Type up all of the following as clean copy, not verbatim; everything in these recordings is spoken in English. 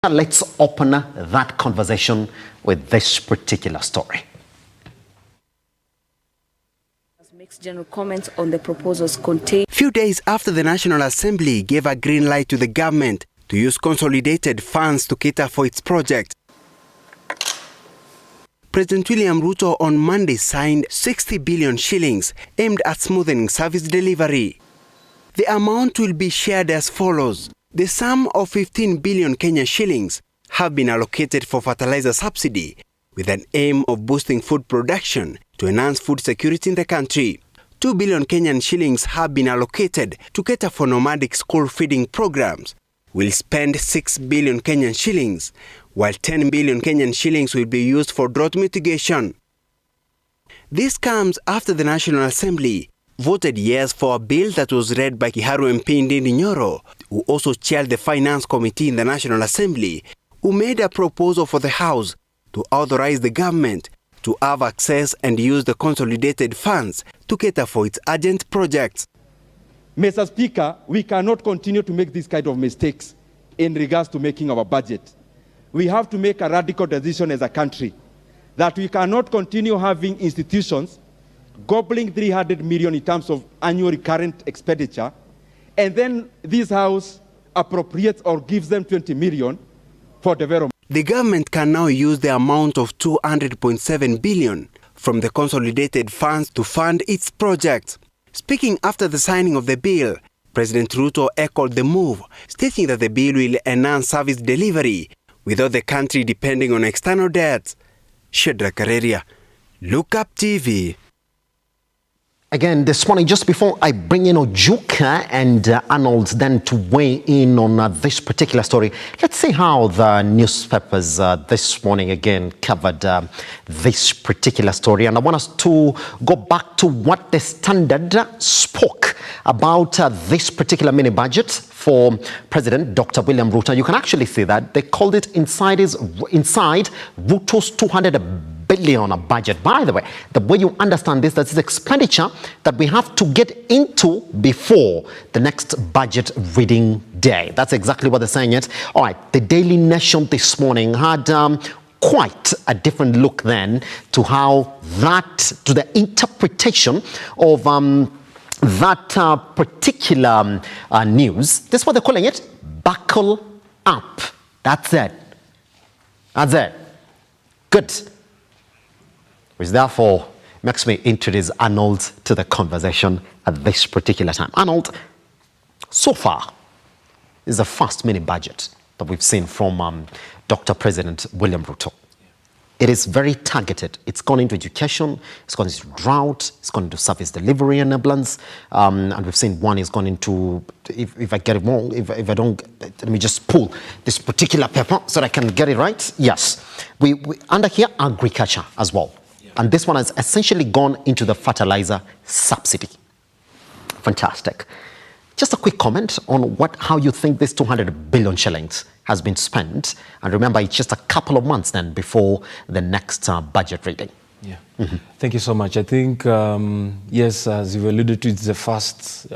Let's open that conversation with this particular story. Makes general comments on the proposals contained. Few days after the National Assembly gave a green light to the government to use consolidated funds to cater for its project, President William Ruto on Monday signed 60 billion shillings aimed at smoothing service delivery. The amount will be shared as follows. The sum of 15 billion Kenyan shillings have been allocated for fertilizer subsidy with an aim of boosting food production to enhance food security in the country. 2 billion Kenyan shillings have been allocated to cater for nomadic school feeding programs. We'll spend 6 billion Kenyan shillings, while 10 billion Kenyan shillings will be used for drought mitigation. This comes after the National Assembly voted yes for a bill that was read by Kiharu MP Ndindi Nyoro, who also chaired the Finance Committee in the National Assembly, who made a proposal for the House to authorize the government to have access and use the consolidated funds to cater for its urgent projects. Mr. Speaker, we cannot continue to make these kind of mistakes in regards to making our budget. We have to make a radical decision as a country that we cannot continue having institutions gobbling 300 million in terms of annual recurrent expenditure, and then this House appropriates or gives them 20 million for development. The government can now use the amount of 200.7 billion from the consolidated funds to fund its projects. Speaking after the signing of the bill, President Ruto echoed the move, stating that the bill will enhance service delivery without the country depending on external debts. Shedra Kareria, Lookuptv. Again, this morning, just before I bring in Ojuka and Arnold then to weigh in on this particular story, let's see how the newspapers this morning again covered this particular story. And I want us to go back to what the Standard spoke about this particular mini budget for President Dr. William Ruto. You can actually see that they called it inside Ruto's 200 billion budget. By the way, the way you understand this, that's expenditure that we have to get into before the next budget reading day. That's exactly what they're saying it. All right, the Daily Nation this morning had quite a different look then to how to the interpretation of that particular news. This is what they're calling it. Buckle up. That's it. That's it. Good. Which therefore makes me introduce Arnold to the conversation at this particular time. Arnold, so far, this is the first mini budget that we've seen from Dr. President William Ruto. It is very targeted. It's gone into education, it's gone into drought, it's gone into service delivery enablers, and we've seen one is gone into, if I get it wrong, if I don't, let me just pull this particular paper so that I can get it right. Yes, we under here, agriculture as well. And this one has essentially gone into the fertilizer subsidy. Fantastic. Just a quick comment on how you think this 200 billion shillings has been spent. And remember, it's just a couple of months then before the next budget reading. Yeah. Thank you so much. I think, yes, as you alluded to, it's the first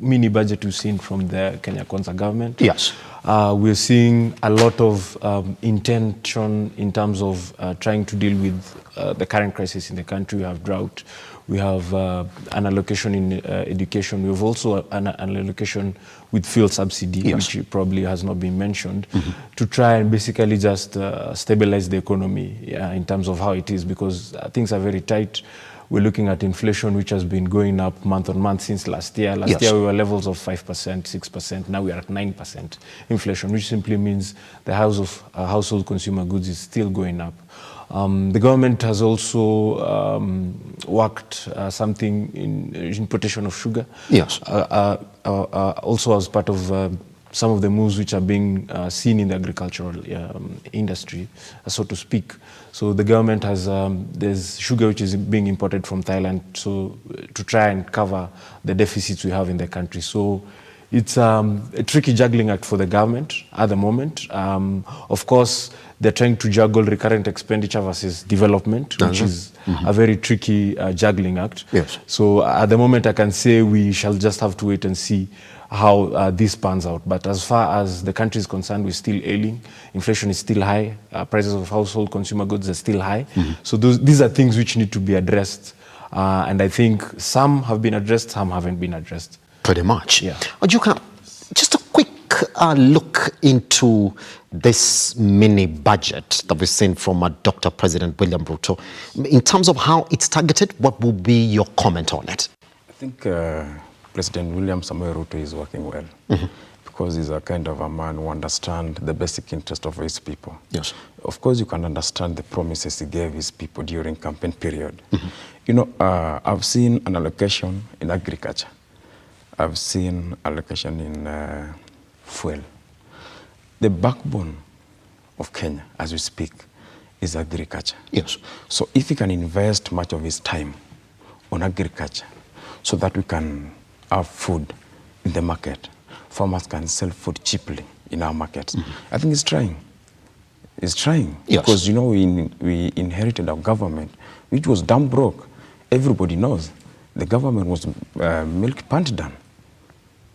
mini budget we've seen from the Kenya Kwanza government. Yes. We're seeing a lot of intention in terms of trying to deal with the current crisis in the country. We have drought. We have an allocation in education. We have also an allocation with fuel subsidy, yes, which probably has not been mentioned, to try and basically just stabilize the economy in terms of how it is, because things are very tight. We're looking at inflation, which has been going up month on month since last year. Last year, we were levels of 5%, 6%. Now we are at 9% inflation, which simply means the household consumer goods is still going up. The government has also worked something in importation of sugar. Yes. Also as part of some of the moves which are being seen in the agricultural industry, so to speak. So the government has, there's sugar which is being imported from Thailand, so to try and cover the deficits we have in the country. So It's a tricky juggling act for the government at the moment. Of course, they're trying to juggle recurrent expenditure versus development, which is a very tricky juggling act. Yes. So at the moment, I can say we shall just have to wait and see how this pans out. But as far as the country is concerned, we're still ailing. Inflation is still high. Prices of household consumer goods are still high. So these are things which need to be addressed. And I think some have been addressed, some haven't been addressed. Pretty much. Yeah. Ojuka, just a quick look into this mini budget that we've seen from Dr. President William Ruto. In terms of how it's targeted, what will be your comment on it? I think President William Samoei Ruto is working well because he's a kind of a man who understands the basic interest of his people. Yes. Of course, you can understand the promises he gave his people during campaign period. You know, I've seen an allocation in agriculture. I've seen allocation in fuel. The backbone of Kenya, as we speak, is agriculture. Yes. So if he can invest much of his time on agriculture so that we can have food in the market, farmers can sell food cheaply in our markets, I think he's trying. He's trying. Yes. Because, you know, we inherited a government which was damn broke. Everybody knows. The government was milk pant down.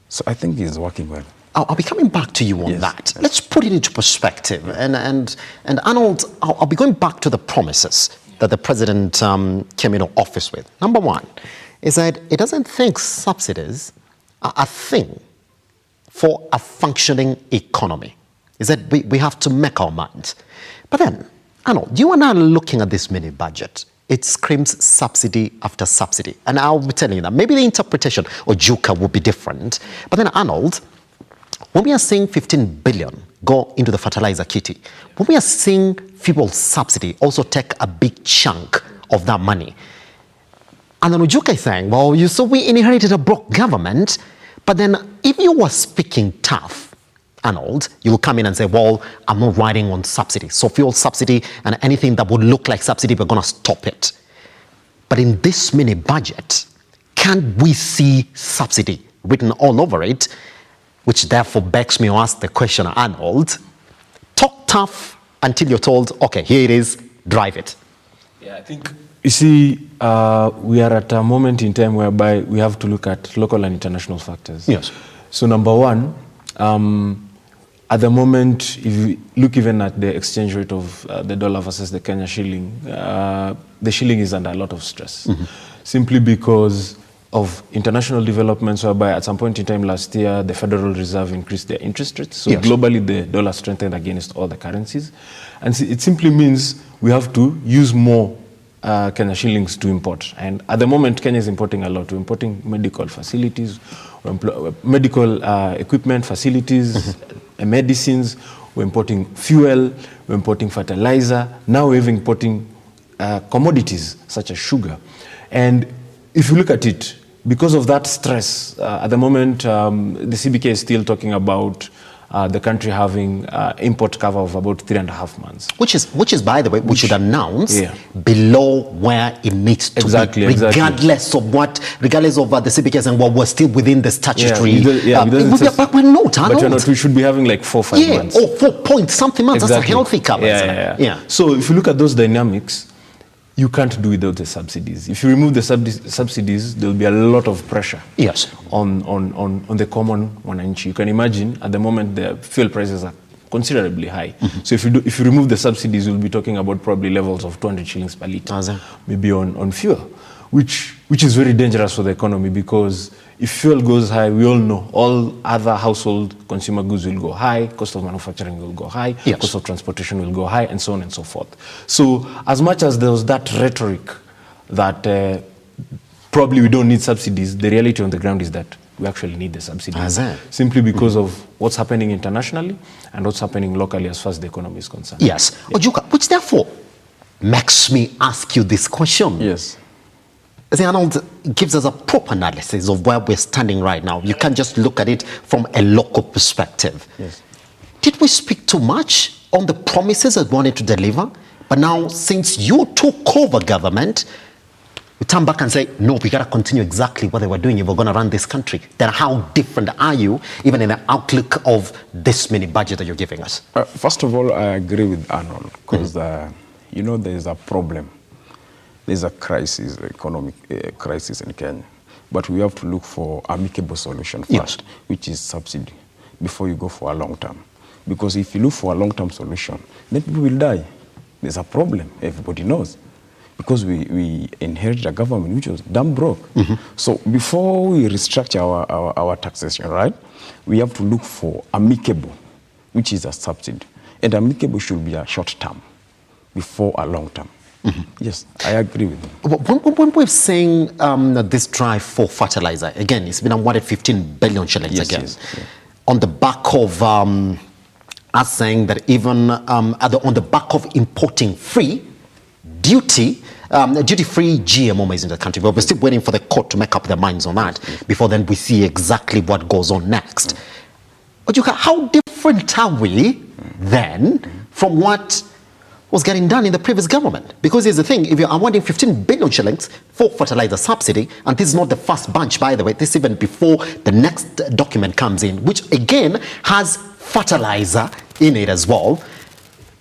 So I think he's working well. I'll be coming back to you on that. Let's put it into perspective. And Arnold, I'll be going back to the promises that the president came into office with. Number one is that he doesn't think subsidies are a thing for a functioning economy. Is that we have to make our minds. But then, Arnold, you and I are looking at this mini budget. It screams subsidy after subsidy. And I'll be telling you that maybe the interpretation of Juka will be different. But then, Arnold, when we are seeing 15 billion go into the fertilizer kitty, when we are seeing fuel subsidy also take a big chunk of that money, and then Ujuka is saying, well, we inherited a broke government, but then if you were speaking tough, Arnold, you will come in and say, well, I'm not riding on subsidy. So fuel subsidy and anything that would look like subsidy, we're going to stop it. But in this mini budget, can we see subsidy written all over it? Which therefore begs me to ask the question, Arnold, talk tough until you're told, okay, here it is, drive it. Yeah, I think, you see, we are at a moment in time whereby we have to look at local and international factors. Yes. So number one, at the moment, if you look even at the exchange rate of the dollar versus the Kenya shilling, the shilling is under a lot of stress. Simply because of international developments whereby at some point in time last year, the Federal Reserve increased their interest rates. So globally, the dollar strengthened against all the currencies. And it simply means we have to use more Kenya shillings to import. And at the moment, Kenya is importing a lot. We're importing medical facilities, medical equipment facilities, medicines, we're importing fuel, we're importing fertilizer, now we're even importing commodities such as sugar. And if you look at it, because of that stress, at the moment, the CBK is still talking about the country having import cover of about 3.5 months. Which is, by the way, we should announce below where it needs to be, regardless of the CBK and what we're still within the statutory. But we're not, Arnold. But you're not, we should be having like 4 or 5 months. Or 4 point something months. That's a healthy cover. So if you look at those dynamics, you can't do without the subsidies. If you remove the subsidies, there will be a lot of pressure on the common wananchi. You can imagine at the moment the fuel prices are considerably high. So if you remove the subsidies, you'll be talking about probably levels of 200 shillings per litre, maybe on fuel, which is very dangerous for the economy, because if fuel goes high, we all know all other household consumer goods will go high, cost of manufacturing will go high, cost of transportation will go high, and so on and so forth. So as much as there was that rhetoric that probably we don't need subsidies, the reality on the ground is that we actually need the subsidies, simply because of what's happening internationally and what's happening locally as far as the economy is concerned. Yes. Ojuka, which therefore makes me ask you this question. Yes. Arnold gives us a proper analysis of where we're standing right now. You can't just look at it from a local perspective. Yes. Did we speak too much on the promises that we wanted to deliver? But now, since you took over government, you turn back and say, no, we got to continue exactly what they were doing if we're going to run this country. Then how different are you, even in the outlook of this mini budget that you're giving us? First of all, I agree with Arnold, because, you know, there's a problem. There's a crisis, economic crisis in Kenya. But we have to look for amicable solution first, which is subsidy, before you go for a long term. Because if you look for a long-term solution, then people will die. There's a problem, everybody knows. Because we inherited a government which was damn broke. So before we restructure our taxation, right, we have to look for amicable, which is a subsidy. And amicable should be a short term before a long term. Yes, I agree with you. When we're saying this drive for fertilizer, again, it's been awarded 15 billion shillings again. On the back of us saying that even on the back of importing free duty-free GMO maize in the country. But we're still waiting for the court to make up their minds on that before then we see exactly what goes on next. Ojuka, how different are we then from what was getting done in the previous government? Because here's the thing, if you're awarding 15 billion shillings for fertilizer subsidy, and this is not the first bunch, by the way, this is even before the next document comes in, which again has fertilizer in it as well.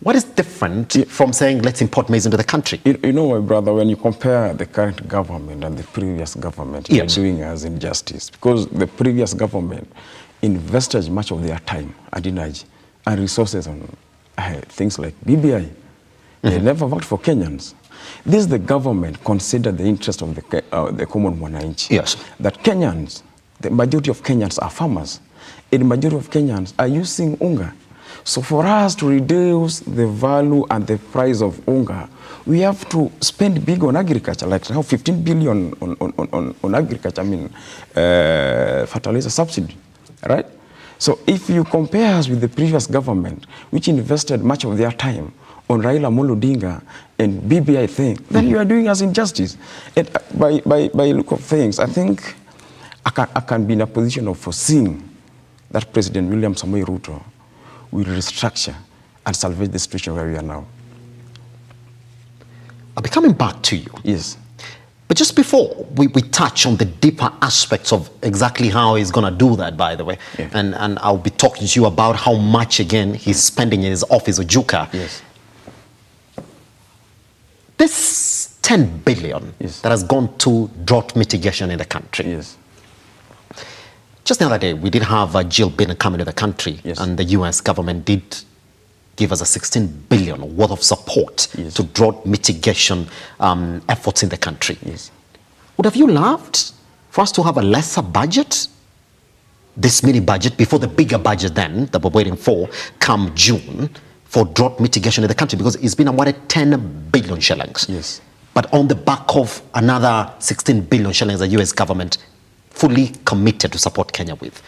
What is different from saying let's import maize into the country? You know, my brother, when you compare the current government and the previous government, you're doing us injustice. Because the previous government invested much of their time and energy and resources on things like BBI. They never worked for Kenyans. This is the government considered the interest of the common mwananchi. That Kenyans, the majority of Kenyans are farmers. And the majority of Kenyans are using unga. So for us to reduce the value and the price of unga, we have to spend big on agriculture, like now 15 billion on agriculture, I mean, fertilizer subsidy, right? So if you compare us with the previous government, which invested much of their time on Raila Amolo Odinga and BBI thing, then you are doing us injustice. And by look of things, I think I can be in a position of foreseeing that President William Samoei Ruto will restructure and salvage the situation where we are now. I'll be coming back to you. Yes. But just before we touch on the deeper aspects of exactly how he's going to do that, by the way, and I'll be talking to you about how much, again, he's spending in his office, Ojuka. Yes. This 10 billion that has gone to drought mitigation in the country. Yes. Just the other day, we did have Jill Biden come into the country, and the US government did give us a 16 billion worth of support to drought mitigation efforts in the country. Would have you loved for us to have a lesser budget, this mini budget, before the bigger budget then that we're waiting for come June for drought mitigation in the country? Because it's been awarded 10 billion shillings. But on the back of another 16 billion shillings, the US government fully committed to support Kenya with.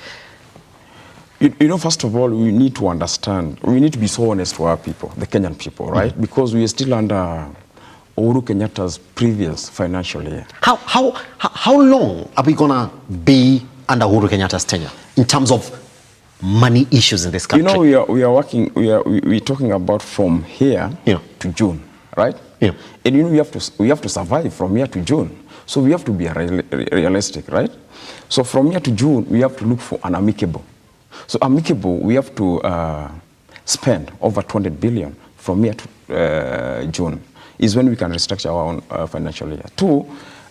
You know, first of all, we need to understand, we need to be so honest to our people, the Kenyan people, right? Because we are still under Uhuru Kenyatta's previous financial year. How long are we going to be under Uhuru Kenyatta's tenure in terms of money issues in this country? You know, we are working, we're talking about from here to June, right? And you know, we have to survive from here to June. So we have to be realistic, right? So from here to June, we have to look for an amicable. So amicable, we have to spend over 200 billion from here to June, is when we can restructure our own financial year. Two,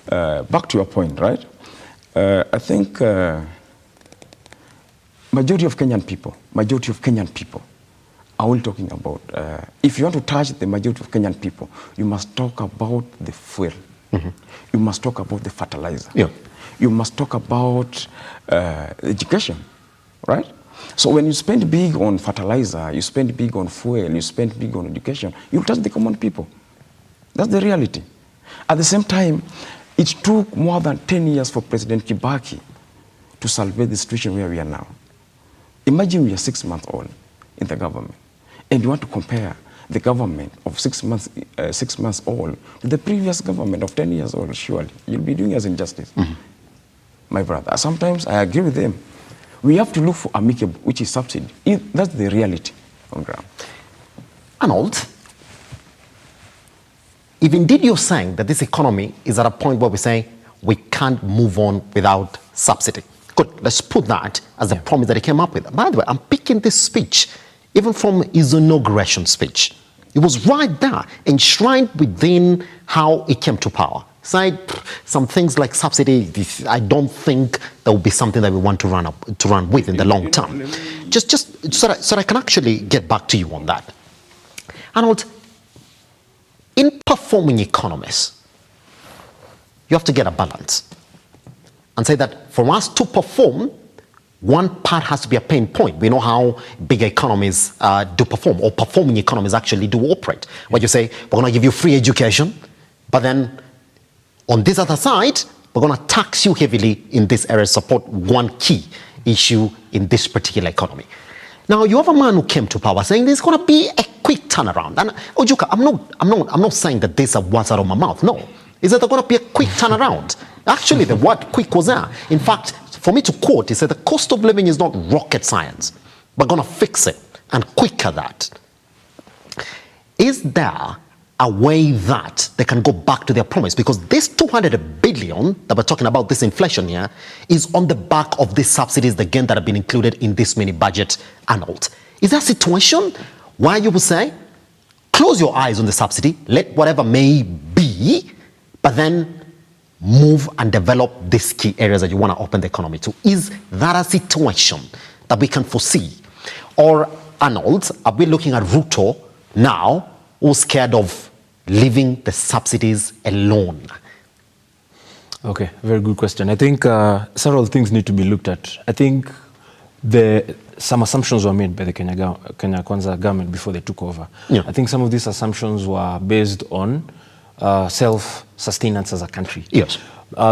back to your point, right? I think majority of Kenyan people are all talking about, if you want to touch the majority of Kenyan people, you must talk about the fuel. You must talk about the fertilizer. You must talk about education, right? So when you spend big on fertilizer, you spend big on fuel, you spend big on education, you'll touch the common people. That's the reality. At the same time, it took more than 10 years for President Kibaki to salvage the situation where we are now. Imagine we are 6 months old in the government, and you want to compare the government of 6 months old to the previous government of 10 years old. Surely you'll be doing us injustice. My brother, sometimes I agree with them. We have to look for amicable, which is subsidy. That's the reality on ground. Arnold, if indeed you're saying that this economy is at a point where we say we can't move on without subsidy. Good, let's put that as a promise that he came up with. By the way, I'm picking this speech even from his inauguration speech. It was right there, enshrined within how he came to power. Said some things like subsidy, I don't think that will be something that we want to run with in the long term. Just so that I can actually get back to you on that. Arnold, in performing economies, you have to get a balance and say that for us to perform, one part has to be a pain point. We know how big economies do perform, or performing economies actually do operate. Where you say, we're going to give you free education, but then on this other side, we're going to tax you heavily in this area, support one key issue in this particular economy. Now, you have a man who came to power saying there's going to be a quick turnaround. And Ojuka, I'm not saying that these are words out of my mouth. No. Is that there's going to be a quick turnaround? Actually, the word quick was there. In fact, for me to quote, he said the cost of living is not rocket science. We're going to fix it, and quicker that. Is there a way that they can go back to their promise? Because this 200 billion that we're talking about, this inflation here, is on the back of these subsidies, again, that have been included in this mini budget annulled. Is there a situation where you would say, close your eyes on the subsidy, let whatever may be, but then move and develop these key areas that you want to open the economy to? Is that a situation that we can foresee? Or, Arnold, are we looking at Ruto now, who's scared of leaving the subsidies alone? Okay, very good question. I think several things need to be looked at. I think some assumptions were made by the Kenya Kwanza government before they took over. Yeah. I think some of these assumptions were based on self-sustenance as a country. Yes.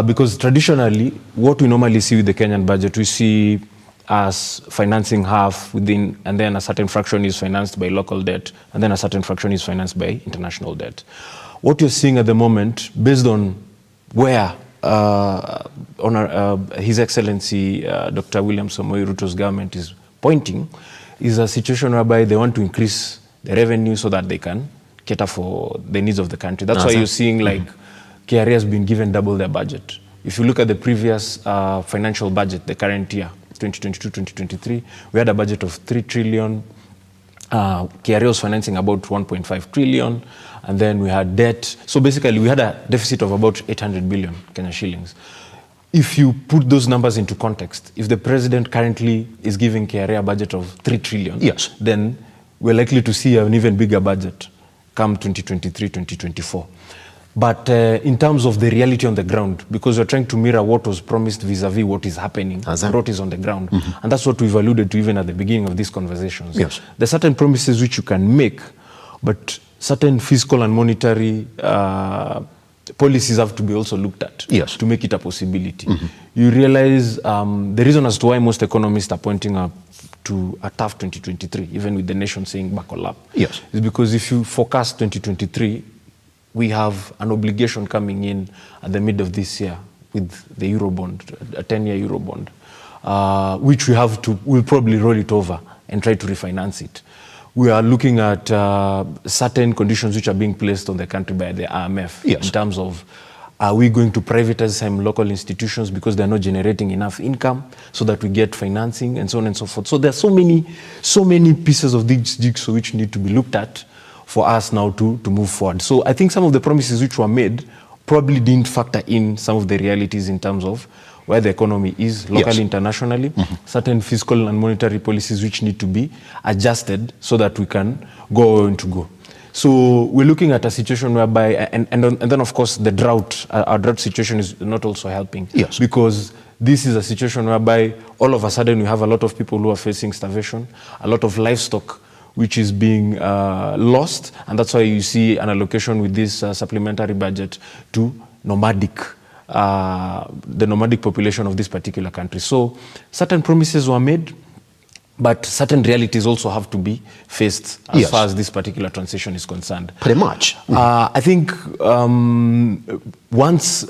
Because traditionally, what we normally see with the Kenyan budget, we see as financing half within, and then a certain fraction is financed by local debt, and then a certain fraction is financed by international debt. What you're seeing at the moment, based on where His Excellency Dr. William Samoei Ruto's government is pointing, is a situation whereby they want to increase the revenue so that they can cater for the needs of the country. That's why you're seeing like KRA has been given double their budget. If you look at the previous financial budget, the current year, 2022-2023, we had a budget of 3 trillion. KRA was financing about 1.5 trillion, and then we had debt. So basically, we had a deficit of about 800 billion Kenya shillings. If you put those numbers into context, if the president currently is giving KRA a budget of 3 trillion, yes, then we're likely to see an even bigger budget come 2023-2024. But in terms of the reality on the ground, because we're trying to mirror what was promised vis-a-vis what is happening, what is on the ground. And that's what we've alluded to even at the beginning of these conversations. Yes. There are certain promises which you can make, but certain fiscal and monetary policies have to be also looked at to make it a possibility. You realize the reason as to why most economists are pointing up to a tough 2023, even with the nation saying buckle up, is because if you forecast 2023, we have an obligation coming in at the mid of this year with the Eurobond, a 10-year Eurobond, which we'll probably roll it over and try to refinance it. We are looking at certain conditions which are being placed on the country by the IMF in terms of, are we going to privatize some local institutions because they're not generating enough income so that we get financing and so on and so forth. So there are so many pieces of this jigsaw which need to be looked at for us now to move forward. So I think some of the promises which were made probably didn't factor in some of the realities in terms of where the economy is locally, internationally, certain fiscal and monetary policies which need to be adjusted so that we can go on to go. So we're looking at a situation whereby, and then of course the drought, our drought situation is not also helping. Because this is a situation whereby all of a sudden we have a lot of people who are facing starvation, a lot of livestock which is being lost, and that's why you see an allocation with this supplementary budget to the nomadic population of this particular country. So certain promises were made, but certain realities also have to be faced as far as this particular transition is concerned. Pretty much. I think once,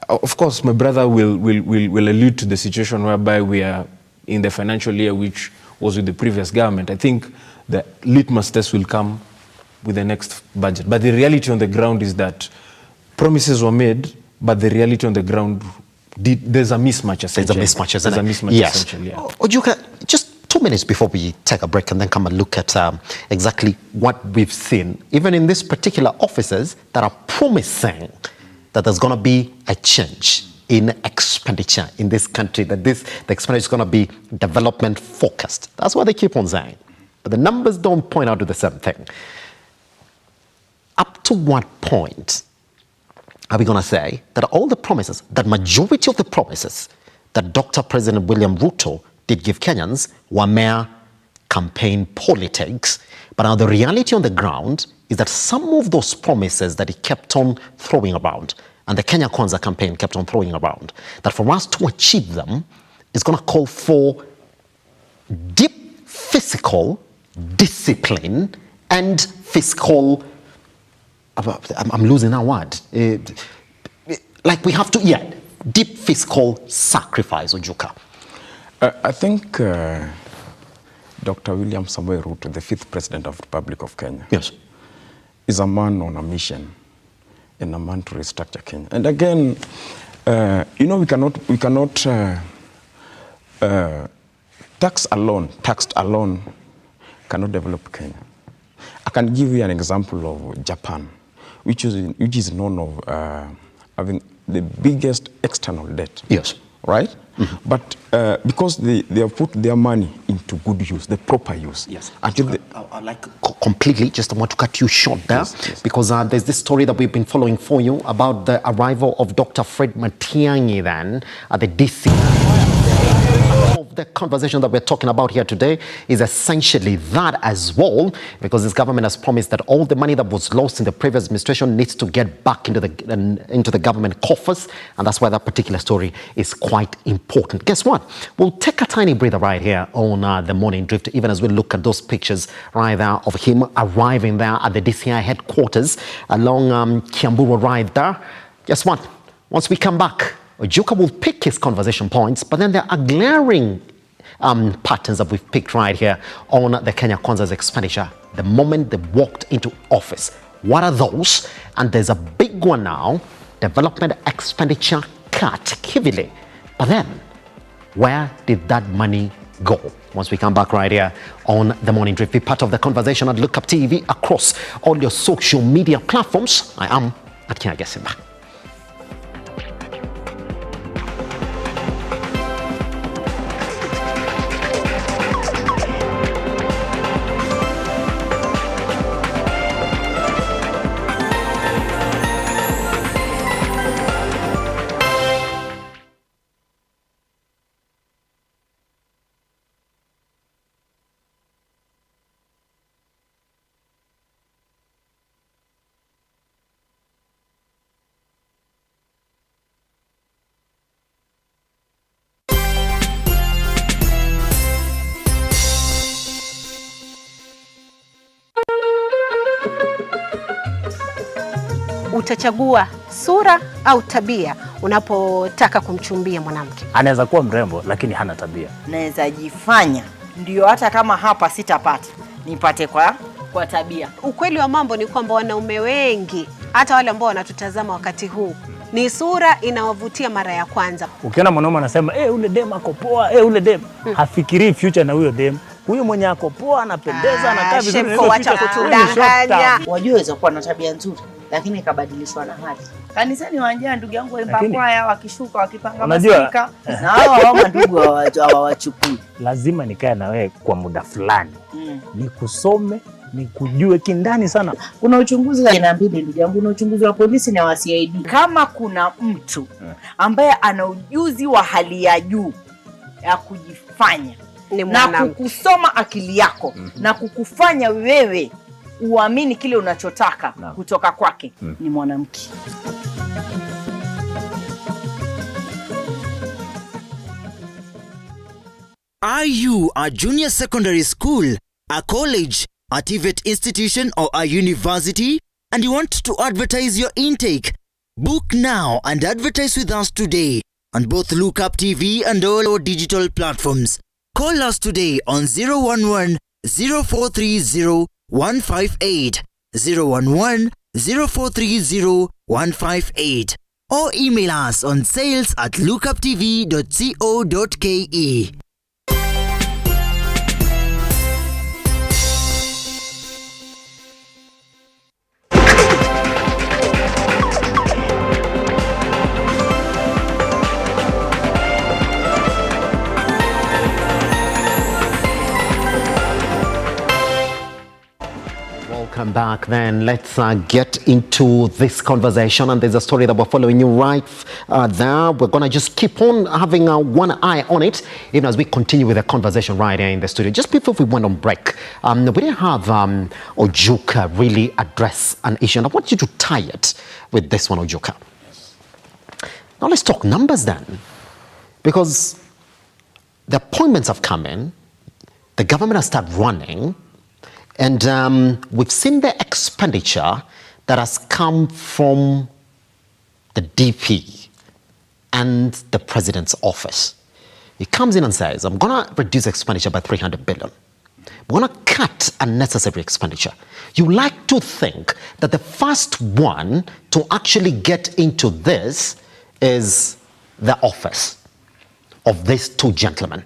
of course, my brother will allude to the situation whereby we are in the financial year which was with the previous government. I think the litmus test will come with the next budget. But the reality on the ground is that promises were made, but the reality on the ground, there's a mismatch essentially. There's a mismatch, isn't There's it? a mismatch Yes. essentially, yeah. Ojuka, just 2 minutes before we take a break and then come and look at exactly what we've seen, even in these particular offices that are promising that there's going to be a change in expenditure in this country, that the expenditure is going to be development focused. That's what they keep on saying. But the numbers don't point out to the same thing. Up to what point are we going to say that all the promises, that majority of the promises that Dr. President William Ruto did give Kenyans were mere campaign politics, but now the reality on the ground is that some of those promises that he kept on throwing around, and the Kenya Kwanza campaign kept on throwing around, that for us to achieve them is going to call for deep fiscal discipline and fiscal, I'm losing that word, like we have to, deep fiscal sacrifice, Ojuka. I think Dr. William Samoei Ruto, the 5th President of the Republic of Kenya, Yes, is a man on a mission and a man to restructure Kenya. And again, we cannot taxed alone cannot develop Kenya. I can give you an example of Japan, which is known of having the biggest external debt. yes. Right? Mm-hmm. But because they have put their money into good use, the proper use. Yes. Until Completely, just want to cut you short there, Yes. because there's this story that we've been following for you about the arrival of Dr. Fred Matiang'i then at the DC. Of the conversation that we're talking about here today is essentially that as well, because this government has promised that all the money that was lost in the previous administration needs to get back into the government coffers, and that's why that particular story is quite important. Guess what? We'll take a tiny breather right here on the Morning Drift, even as we look at those pictures right there of him arriving there at the DCI headquarters along Kiamburu right there. Guess what? Once we come back, Ojuka will pick his conversation points, but then there are glaring patterns that we've picked right here on the Kenya Kwanza's expenditure the moment they walked into office. What are those? And there's a big one now, development expenditure cut heavily. But then, where did that money go? Once we come back right here on The Morning Drift, be part of the conversation at Lookuptv across all your social media platforms. I am at Kenya Simba. Utachagua sura au tabia unapotaka kumchumbia mwanamke? Anaweza kuwa mrembo lakini hana tabia. Naweza jifanya ndio hata kama hapa sitapata, nipate kwa tabia. Ukweli wa mambo ni kwamba wanaume wengi, hata wale ambao wanatutazama wakati huu, ni sura inawavutia mara ya kwanza. Ukiona mwanaume anasema ule dem ako poa, ule dem, hafikirii future na huyo dem. Huyo mwenye ako poa anapendeza, anakaa vizuri, wacha kutudanganya. Wajua waweza kuwa na tabia nzuri lakini ikabadilishwa na hali. Kanisani wanja ndugu yangu waimba kwaya, wakishuka wakipanga masika, na hao ndugu hawachukui. Lazima nikae na wewe kwa muda fulani. Nikusome, nikujue kindani sana. Kuna uchunguzi wa aina mbili ndugu yangu, kuna uchunguzi wa polisi na wa CID. Kama kuna mtu ambaye ana ujuzi wa hali ya juu ya kujifanya na kukusoma akili yako na kukufanya wewe uamini kile unachotaka kutoka kwake, ni mwanamke. Are you a junior secondary school, a college, a TVET institution or a university and you want to advertise your intake? Book now and advertise with us today on both Lookuptv and all our digital platforms. Call us today on 011 0430 158 011 0430 158 or email us on sales@lookuptv.co.ke. Welcome back then. Let's get into this conversation, and there's a story that we're following you right there. We're going to just keep on having one eye on it even as we continue with the conversation right here in the studio. Just before we went on break, we didn't have Ojuka really address an issue, and I want you to tie it with this one, Ojuka. Now let's talk numbers then, because the appointments have come in, the government has started running, and we've seen the expenditure that has come from the DP and the president's office. He comes in and says, I'm going to reduce expenditure by 300 billion. We're going to cut unnecessary expenditure. You like to think that the first one to actually get into this is the office of these two gentlemen.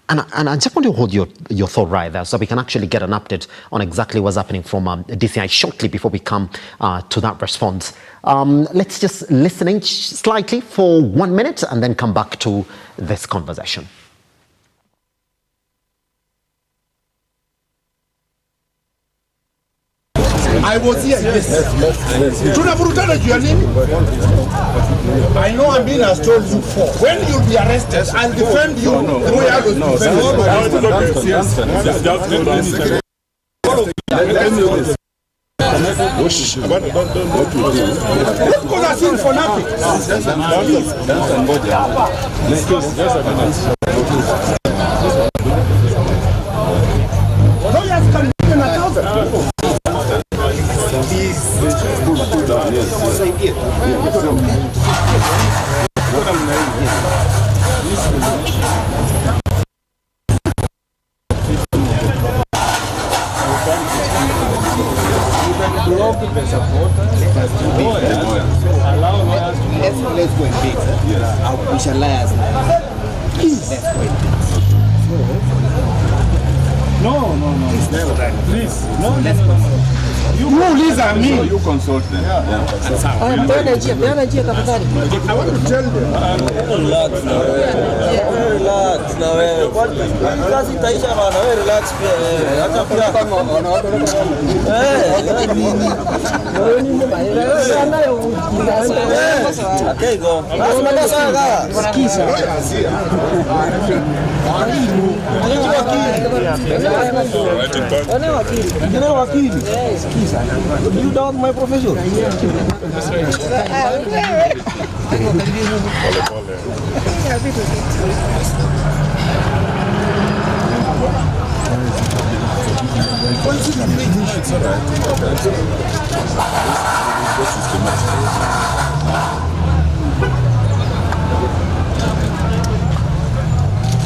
And I just want to hold your thought right there so we can actually get an update on exactly what's happening from DCI shortly before we come to that response. Let's just listen in slightly for 1 minute and then come back to this conversation. I was here, yes. I know I'm being as told you for. When you'll be arrested, I'll defend you the way I was defended. Because I seen for nothing. Lawyers can be in 1,000. Let's go and big. We shall liars. Please. No. Please. No, let's go. You listen me. You consult them. I want to tell them. Relax now. Relax now. Relax okay, go. You doubt my profession?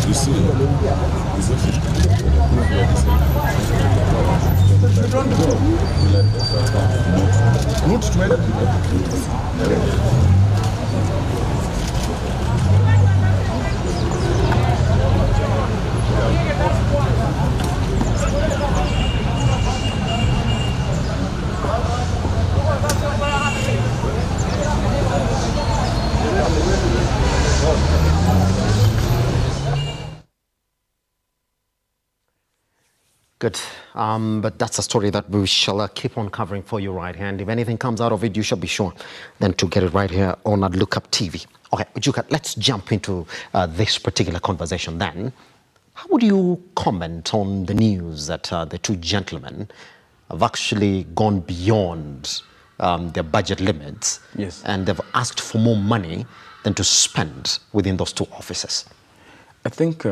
You see, Route 12. Good. But that's a story that we shall keep on covering for you right here. And if anything comes out of it, you shall be sure then to get it right here on Lookuptv. Okay, Juka, let's jump into this particular conversation then. How would you comment on the news that the two gentlemen have actually gone beyond their budget limits? Yes. And they've asked for more money than to spend within those two offices? I think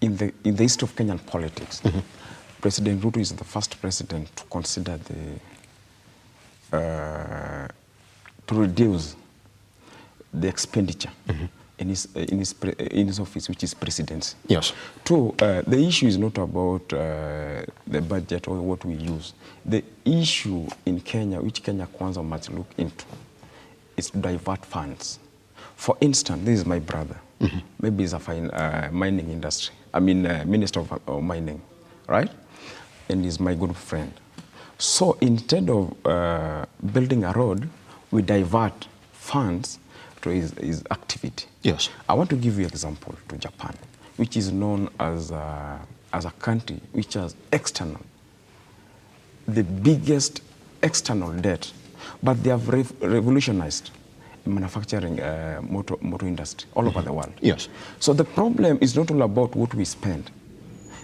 in the history of Kenyan politics, President Ruto is the first president to consider to reduce the expenditure in his office, which is presidency. Yes. Two, the issue is not about the budget or what we use. The issue in Kenya, which Kenya Kwanza must look into, is to divert funds. For instance, this is my brother. Maybe he's a mining industry. I mean, Minister of Mining, right? And he's my good friend. So instead of building a road, we divert funds to his activity. Yes. I want to give you an example to Japan, which is known as a country which has the biggest external debt, but they have revolutionized manufacturing motor industry all over the world. Yes. So the problem is not all about what we spend.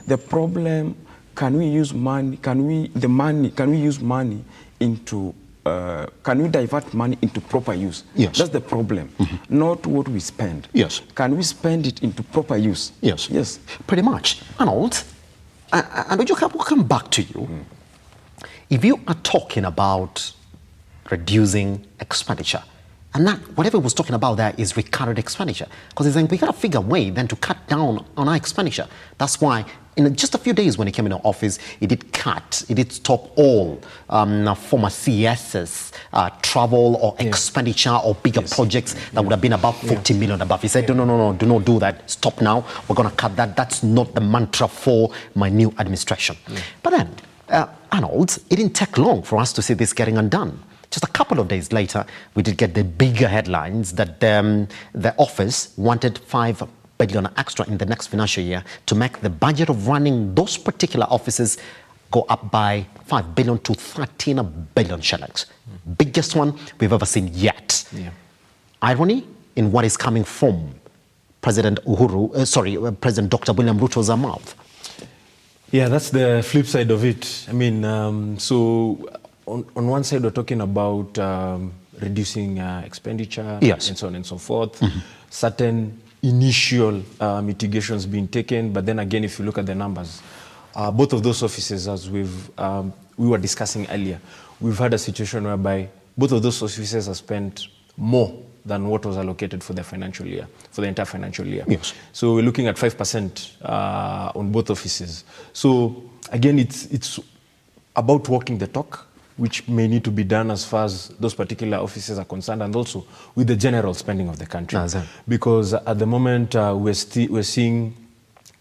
The problem, can we use money into, can we divert money into proper use? Yes. That's the problem, not what we spend. Yes. Can we spend it into proper use? Yes. Yes. Pretty much. Arnold, and we'll come back to you. If you are talking about reducing expenditure, and that whatever he was talking about there is recurrent expenditure, because he's saying we got to figure a way then to cut down on our expenditure. That's why in just a few days when he came into office, he did stop all former CS's travel or expenditure or bigger projects that would have been about 40 million above. He said, no, do not do that. Stop now. We're going to cut that. That's not the mantra for my new administration. But then, Arnold, it didn't take long for us to see this getting undone. Just a couple of days later, we did get the bigger headlines that the office wanted 5 billion extra in the next financial year to make the budget of running those particular offices go up by 5 billion to 13 billion shillings. Biggest one we've ever seen yet. Irony in what is coming from President President Dr. William Ruto's mouth. Yeah, that's the flip side of it. I mean, so on one side, we're talking about reducing expenditure and so on and so forth. Certain initial mitigations being taken, but then again, if you look at the numbers, both of those offices, as we were discussing earlier, we've had a situation whereby both of those offices have spent more than what was allocated for the financial year, for the entire financial year. Yes. So we're looking at 5% on both offices. So again, it's about walking the talk, which may need to be done as far as those particular offices are concerned, and also with the general spending of the country. Because at the moment, we're seeing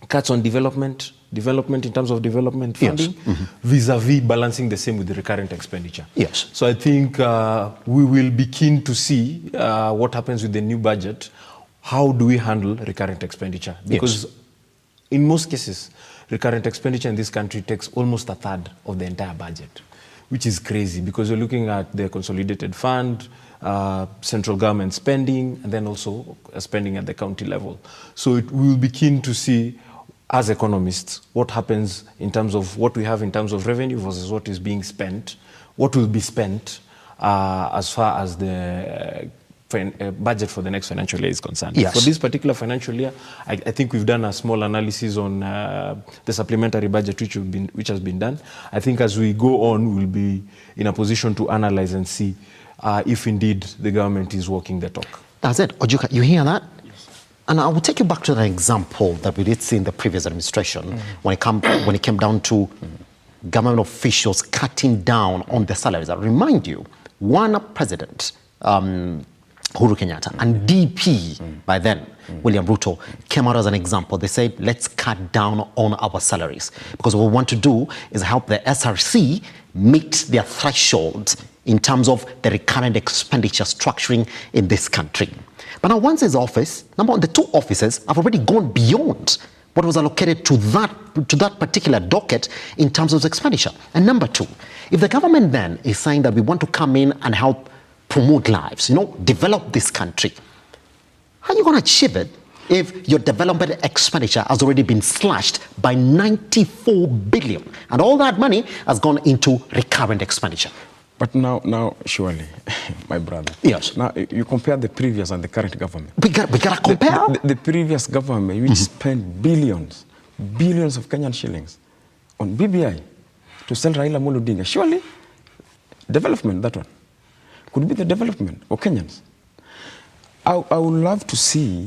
cuts on development in terms of development funding, vis-a-vis balancing the same with the recurrent expenditure. Yes. So I think we will be keen to see what happens with the new budget. How do we handle recurrent expenditure? Because in most cases, recurrent expenditure in this country takes almost a third of the entire budget, which is crazy because you're looking at the consolidated fund, central government spending, and then also spending at the county level. So we will be keen to see, as economists, what happens in terms of what we have in terms of revenue versus what is being spent, what will be spent as far as the budget for the next financial year is concerned. Yes. For this particular financial year, I think we've done a small analysis on the supplementary budget which has been done. I think as we go on, we'll be in a position to analyze and see if indeed the government is walking the talk. That's it. Ojuka, you hear that? And I will take you back to the example that we did see in the previous administration when it came down to government officials cutting down on the salaries. I remind you, one president, Uhuru Kenyatta, and DP by then, William Ruto, came out as an example. They said, let's cut down on our salaries because what we want to do is help the SRC meet their threshold in terms of the recurrent expenditure structuring in this country. But now once his office, number one, the two offices have already gone beyond what was allocated to that particular docket in terms of expenditure. And number two, if the government then is saying that we want to come in and help promote lives, develop this country, how are you going to achieve it if your development expenditure has already been slashed by 94 billion and all that money has gone into recurrent expenditure? But now, surely, my brother. Yes. Now, you compare the previous and the current government. We got to compare. The previous government, which spent billions of Kenyan shillings on BBI to send Raila Amolo Odinga. Surely, development, that one, could be the development of Kenyans. I would love to see